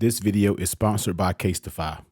This video is sponsored by CASETiFY.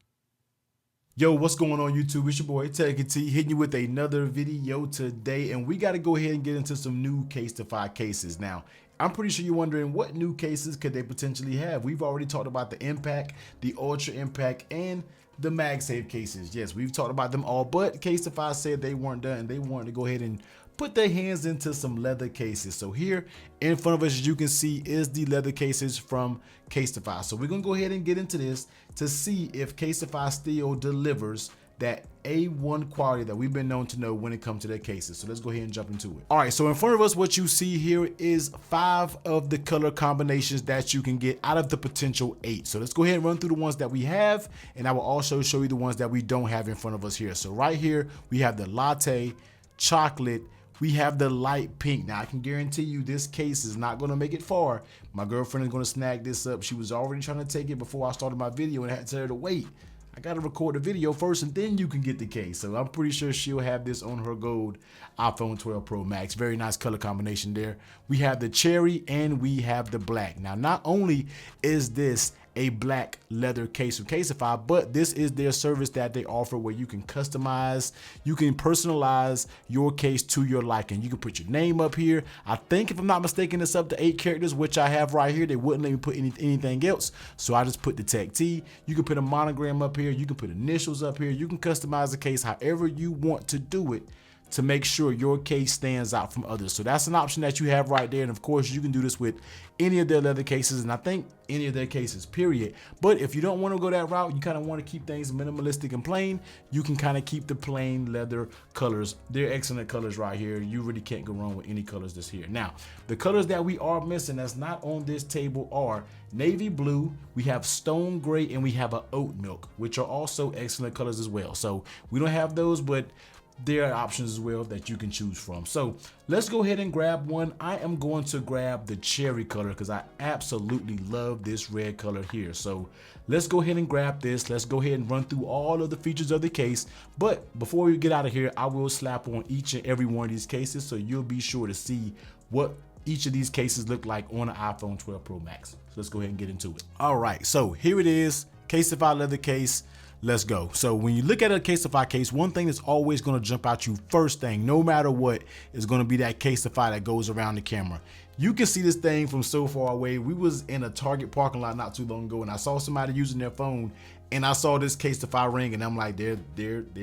Yo, what's going on YouTube? It's your boy T hitting you with another video today, and we got to go ahead and get into some new CASETiFY cases. Now, I'm pretty sure you're wondering what new cases could they potentially have. We've already talked about the Impact, the Ultra Impact, and the MagSafe cases. Yes, we've talked about them all, but CASETiFY said they weren't done and they wanted to go ahead and put their hands into some leather cases. So here in front of us, as you can see, is the leather cases from CASETiFY. So we're gonna go ahead and get into this to see if CASETiFY still delivers that A1 quality that we've been known to know when it comes to their cases. So let's go ahead and jump into it. All right, so in front of us, what you see here is 5 of the color combinations that you can get out of the potential 8. So let's go ahead and run through the ones that we have, and I will also show you the ones that we don't have in front of us here. So right here, we have the latte, chocolate, we have the light pink. Now I can guarantee you this case is not gonna make it far. My girlfriend is gonna snag this up. She was already trying to take it before I started my video, and I had to tell her to wait. I gotta record the video first and then you can get the case. So I'm pretty sure she'll have this on her gold iPhone 12 Pro Max. Very nice color combination there. We have the cherry and we have the black. Now, not only is this a black leather case from CASETiFY, but this is their service that they offer where you can customize, you can personalize your case to your liking. You can put your name up here. I think, if I'm not mistaken, it's up to 8 characters, which I have right here. They wouldn't let me put anything else, so I just put the Tech T. You can put a monogram up here. You can put initials up here. You can customize the case however you want to do it to make sure your case stands out from others. So that's an option that you have right there. And of course, you can do this with any of their leather cases, and I think any of their cases, period. But if you don't want to go that route, you kind of want to keep things minimalistic and plain, you can kind of keep the plain leather colors. They're excellent colors right here. You really can't go wrong with any colors that's here. Now, the colors that we are missing that's not on this table are navy blue, we have stone gray, and we have an oat milk, which are also excellent colors as well. So we don't have those, but there are options as well that you can choose from. So let's go ahead and grab one. I am going to grab the cherry color because I absolutely love this red color here. So let's go ahead and grab this. Let's go ahead and run through all of the features of the case. But before we get out of here, I will slap on each and every one of these cases so you'll be sure to see what each of these cases look like on an iPhone 12 Pro Max. So let's go ahead and get into it. All right, so here it is, CASETiFY leather case. Let's go. So when you look at a CASETiFY case, one thing that's always going to jump out you first thing, no matter what, is going to be that CASETiFY that goes around the camera. You can see this thing from so far away. We was in a Target parking lot not too long ago, and I saw somebody using their phone, and I saw this CASETiFY ring, and I'm like, they're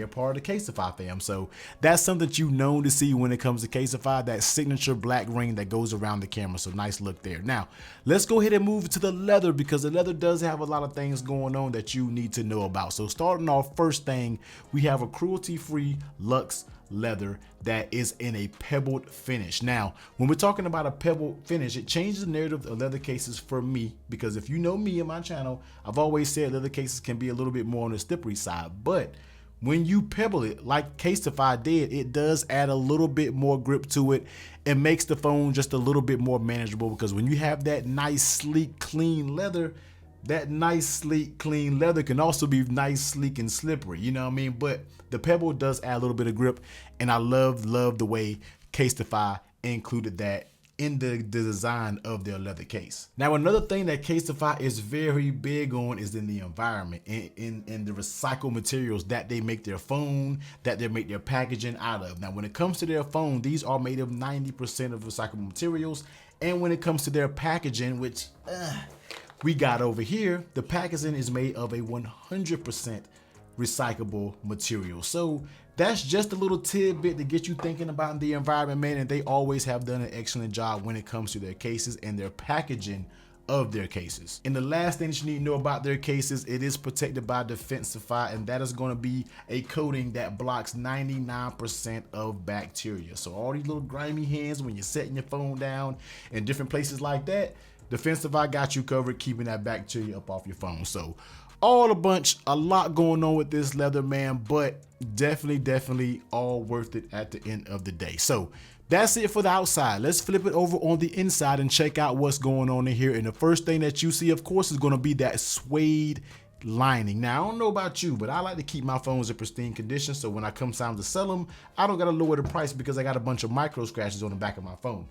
part of the CASETiFY fam. So that's something that you known to see when it comes to CASETiFY, that signature black ring that goes around the camera. So nice look there. Now let's go ahead and move to the leather, because the leather does have a lot of things going on that you need to know about. So starting off, first thing, we have a cruelty-free Luxe leather that is in a pebbled finish. Now, when we're talking about a pebbled finish, it changes the narrative of leather cases for me, because if you know me and my channel, I've always said leather cases can be a little bit more on the slippery side, but when you pebble it like CASETiFY did, it does add a little bit more grip to it. It makes the phone just a little bit more manageable, because when you have that nice, sleek, clean leather, that nice, sleek, clean leather can also be nice, sleek, and slippery, you know what I mean? But the pebble does add a little bit of grip, and I love the way CASETiFY included that in the design of their leather case. Now, another thing that CASETiFY is very big on is in the environment, in the recycled materials that they make their phone, that they make their packaging out of. Now, when it comes to their phone, these are made of 90% of recyclable materials, and when it comes to their packaging, which we got over here, the packaging is made of a 100% recyclable material. So that's just a little tidbit to get you thinking about the environment, man. And they always have done an excellent job when it comes to their cases and their packaging of their cases. And the last thing that you need to know about their cases, it is protected by Defensify, and that is going to be a coating that blocks 99% of bacteria. So all these little grimy hands when you're setting your phone down in different places like that, Defensify got you covered, keeping that bacteria up off your phone. So all a bunch, a lot going on with this leather, man, but definitely all worth it at the end of the day. So that's it for the outside. Let's flip it over on the inside and check out what's going on in here. And the first thing that you see, of course, is going to be that suede lining. Now, I don't know about you, but I like to keep my phones in pristine condition, so when I come time to sell them, I don't got to lower the price because I got a bunch of micro scratches on the back of my phone.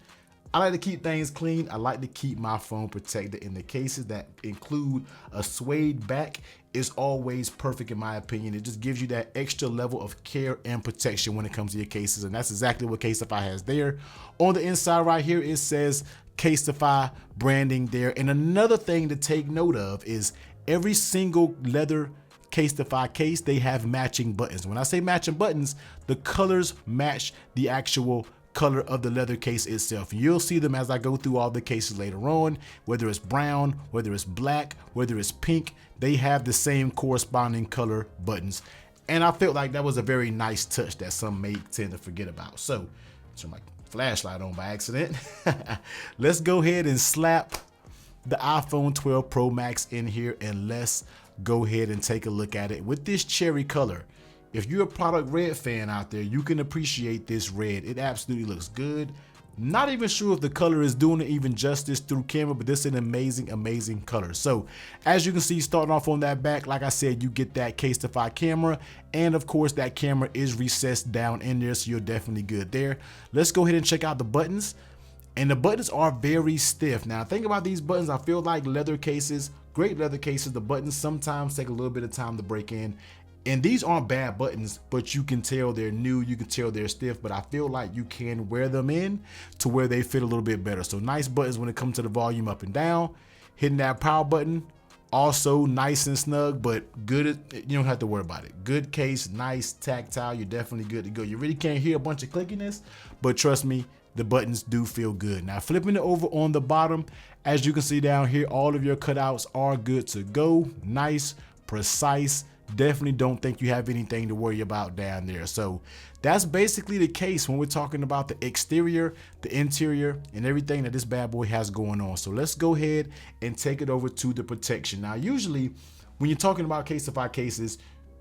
I like to keep things clean. I like to keep my phone protected, and the cases that include a suede back is always perfect in my opinion. It just gives you that extra level of care and protection when it comes to your cases, and that's exactly what CASETiFY has there. On the inside right here, it says CASETiFY branding there. And another thing to take note of is every single leather CASETiFY case, they have matching buttons. When I say matching buttons, the colors match the actual color of the leather case itself. You'll see them as I go through all the cases later on, whether it's brown, whether it's black, whether it's pink, they have the same corresponding color buttons. And I felt like that was a very nice touch that some may tend to forget about. So, turn my flashlight on by accident. Let's go ahead and slap the iPhone 12 Pro Max in here, and let's go ahead and take a look at it with this cherry color. If you're a product red fan out there, you can appreciate this red. It absolutely looks good. Not even sure if the color is doing it even justice through camera, but this is an amazing, amazing color. So as you can see, starting off on that back, like I said, you get that CASETiFY camera, and of course that camera is recessed down in there, so you're definitely good there. Let's go ahead and check out the buttons. And the buttons are very stiff. Now think about these buttons. I feel like leather cases, great leather cases, the buttons sometimes take a little bit of time to break in. And these aren't bad buttons, but you can tell they're new, you can tell they're stiff, but I feel like you can wear them in to where they fit a little bit better. So nice buttons when it comes to the volume up and down. Hitting that power button, also nice and snug, but good, you don't have to worry about it. Good case, nice, tactile, you're definitely good to go. You really can't hear a bunch of clickiness, but trust me, the buttons do feel good. Now flipping it over on the bottom, as you can see down here, all of your cutouts are good to go. Nice, precise. Definitely don't think you have anything to worry about down there. So that's basically the case when we're talking about the exterior, the interior, and everything that this bad boy has going on. So let's go ahead and take it over to the protection. Now usually when you're talking about CASETiFY cases,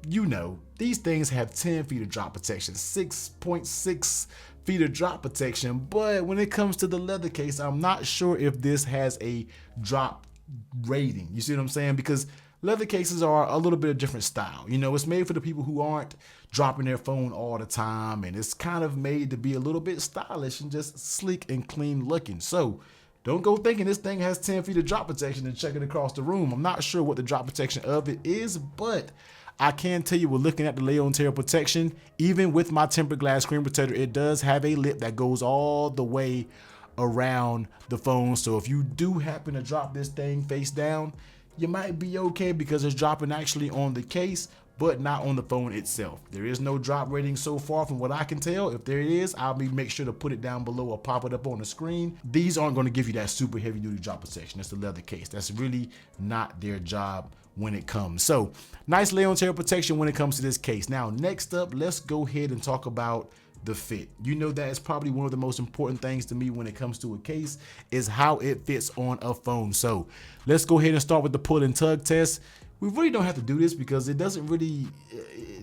you know these things have 10 feet of drop protection, 6.6 feet of drop protection, but when it comes to the leather case, I'm not sure if this has a drop rating. You see what I'm saying? Because leather cases are a little bit of different style. You know, it's made for the people who aren't dropping their phone all the time, and it's kind of made to be a little bit stylish and just sleek and clean looking. So don't go thinking this thing has 10 feet of drop protection and check it across the room. I'm not sure what the drop protection of it is, but I can tell you, we're looking at the lay on tear protection. Even with my tempered glass screen protector, it does have a lip that goes all the way around the phone. So if you do happen to drop this thing face down, you might be okay because it's dropping actually on the case, but not on the phone itself. There is no drop rating so far from what I can tell. If there is, I'll make sure to put it down below or pop it up on the screen. These aren't going to give you that super heavy duty drop protection. That's the leather case. That's really not their job when it comes. So nice lay on tear protection when it comes to this case. Now next up, let's go ahead and talk about the fit. You know that is probably one of the most important things to me when it comes to a case is how it fits on a phone. So let's go ahead and start with the pull and tug test. We really don't have to do this because it doesn't really,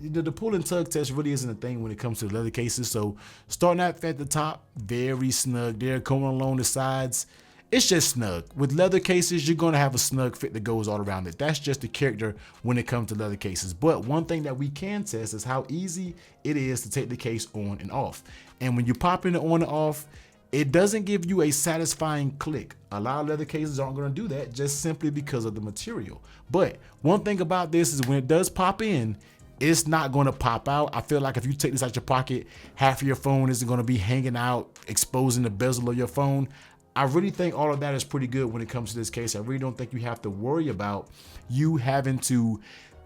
the pull and tug test really isn't a thing when it comes to the leather cases. So starting out at the top, very snug there, coming along the sides. It's just snug. With leather cases, you're gonna have a snug fit that goes all around it. That's just the character when it comes to leather cases. But one thing that we can test is how easy it is to take the case on and off. And when you pop it on and off, it doesn't give you a satisfying click. A lot of leather cases aren't gonna do that just simply because of the material. But one thing about this is when it does pop in, it's not gonna pop out. I feel like if you take this out your pocket, half of your phone isn't gonna be hanging out, exposing the bezel of your phone. I really think all of that is pretty good when it comes to this case. I really don't think you have to worry about you having to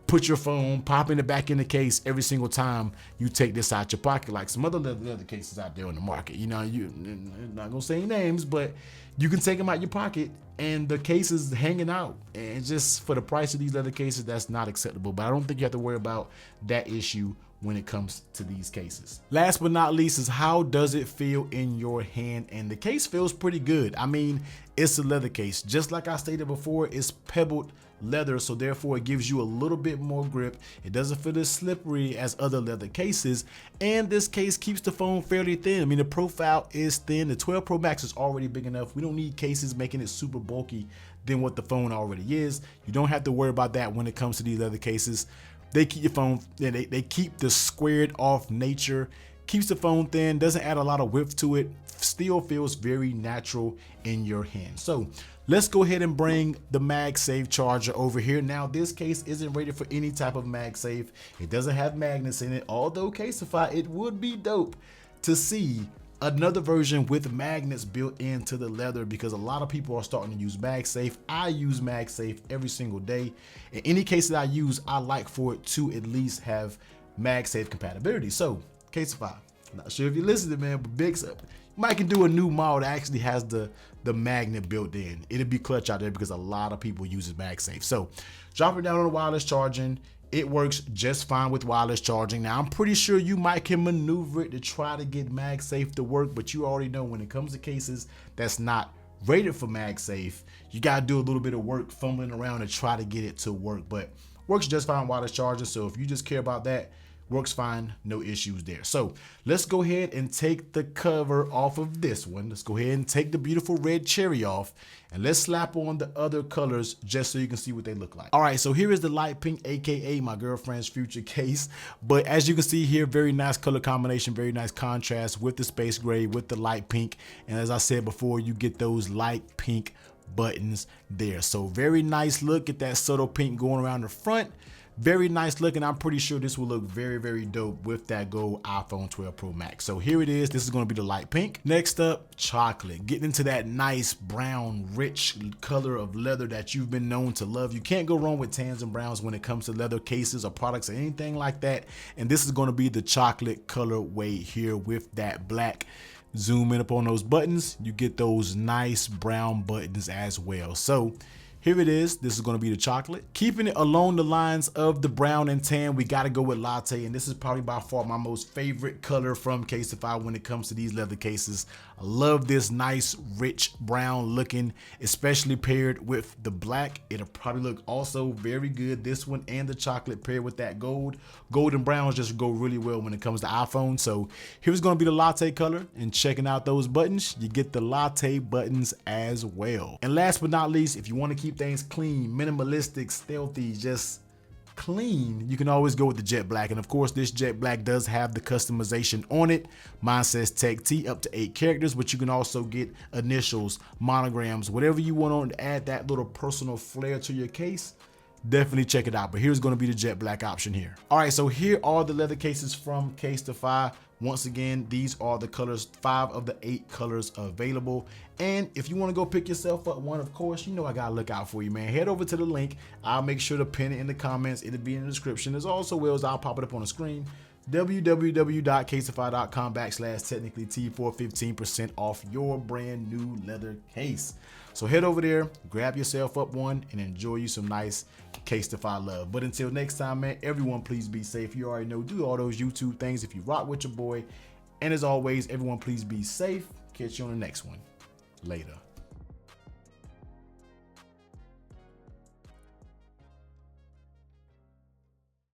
put your phone, popping it back in the case every single time you take this out your pocket, like some other leather cases out there on the market. You know, you're not gonna say names, but you can take them out your pocket and the case is hanging out. And just for the price of these leather cases, that's not acceptable. But I don't think you have to worry about that issue when it comes to these cases. Last but not least is how does it feel in your hand? And the case feels pretty good. I mean, it's a leather case. Just like I stated before, it's pebbled leather, so therefore it gives you a little bit more grip. It doesn't feel as slippery as other leather cases, and this case keeps the phone fairly thin. I mean, the profile is thin. The 12 Pro Max is already big enough. We don't need cases making it super bulky than what the phone already is. You don't have to worry about that when it comes to these leather cases. They keep your phone, they keep the squared off nature keeps the phone thin, doesn't add a lot of width to it, still feels very natural in your hand. So let's go ahead and bring the MagSafe charger over here. Now this case isn't rated for any type of MagSafe. It doesn't have magnets in it, although CASETiFY, it would be dope to see another version with magnets built into the leather, because a lot of people are starting to use MagSafe. I use MagSafe every single day. In any case that I use, I like for it to at least have MagSafe compatibility. So CASETiFY, not sure if you listened, man, but big up. You might can do a new model that actually has the magnet built in. It'll be clutch out there because a lot of people use MagSafe. So drop it down on the wireless charging. It works just fine with wireless charging. Now I'm pretty sure you might can maneuver it to try to get MagSafe to work, but you already know when it comes to cases that's not rated for MagSafe, you gotta do a little bit of work fumbling around to try to get it to work, but works just fine wireless charging. So if you just care about that, works fine, no issues there. So let's go ahead and take the cover off of this one. Let's go ahead and take the beautiful red cherry off, and let's slap on the other colors just so you can see what they look like. All right, so here is the light pink, aka my girlfriend's future case. But as you can see here, very nice color combination, very nice contrast with the space gray, with the light pink. And as I said before, you get those light pink buttons there. So very nice look at that subtle pink going around the front. Very nice looking. I'm pretty sure this will look very, very dope with that gold iPhone 12 Pro Max. So here it is. This is going to be the light pink. Next up, chocolate. Getting into that nice brown, rich color of leather that you've been known to love. You can't go wrong with tans and browns when it comes to leather cases or products or anything like that. And this is going to be the chocolate colorway here with that black. Zoom in upon those buttons. You get those nice brown buttons as well. So here it is. This is going to be the chocolate. Keeping it along the lines of the brown and tan, we got to go with Latte. And this is probably by far my most favorite color from CASETiFY when it comes to these leather cases. I love this nice, rich brown looking, especially paired with the black. It'll probably look also very good. This one and the chocolate paired with that gold. Gold and browns just go really well when it comes to iPhone. So here's going to be the Latte color. And checking out those buttons, you get the Latte buttons as well. And last but not least, if you want to keep things clean, minimalistic, stealthy, just clean, you can always go with the jet black. And of course, this jet black does have the customization on it. Mine says Tech T, up to 8 characters, but you can also get initials, monograms, whatever you want on to add that little personal flair to your case. Definitely check it out. But here's going to be the jet black option here. All right, so here are the leather cases from CASETiFY. Once again, these are the colors, 5 of the 8 colors available. And if you want to go pick yourself up one, of course, you know I gotta look out for you, man. Head over to the link. I'll make sure to pin it in the comments. It'll be in the description. As also well as I'll pop it up on the screen. www.casetify.com/technicallyt for 15% off your brand new leather case. So head over there, grab yourself up one, and enjoy you some nice CASETiFY love. But until next time, man, everyone please be safe. You already know, do all those YouTube things if you rock with your boy. And as always, everyone please be safe. Catch you on the next one. Later.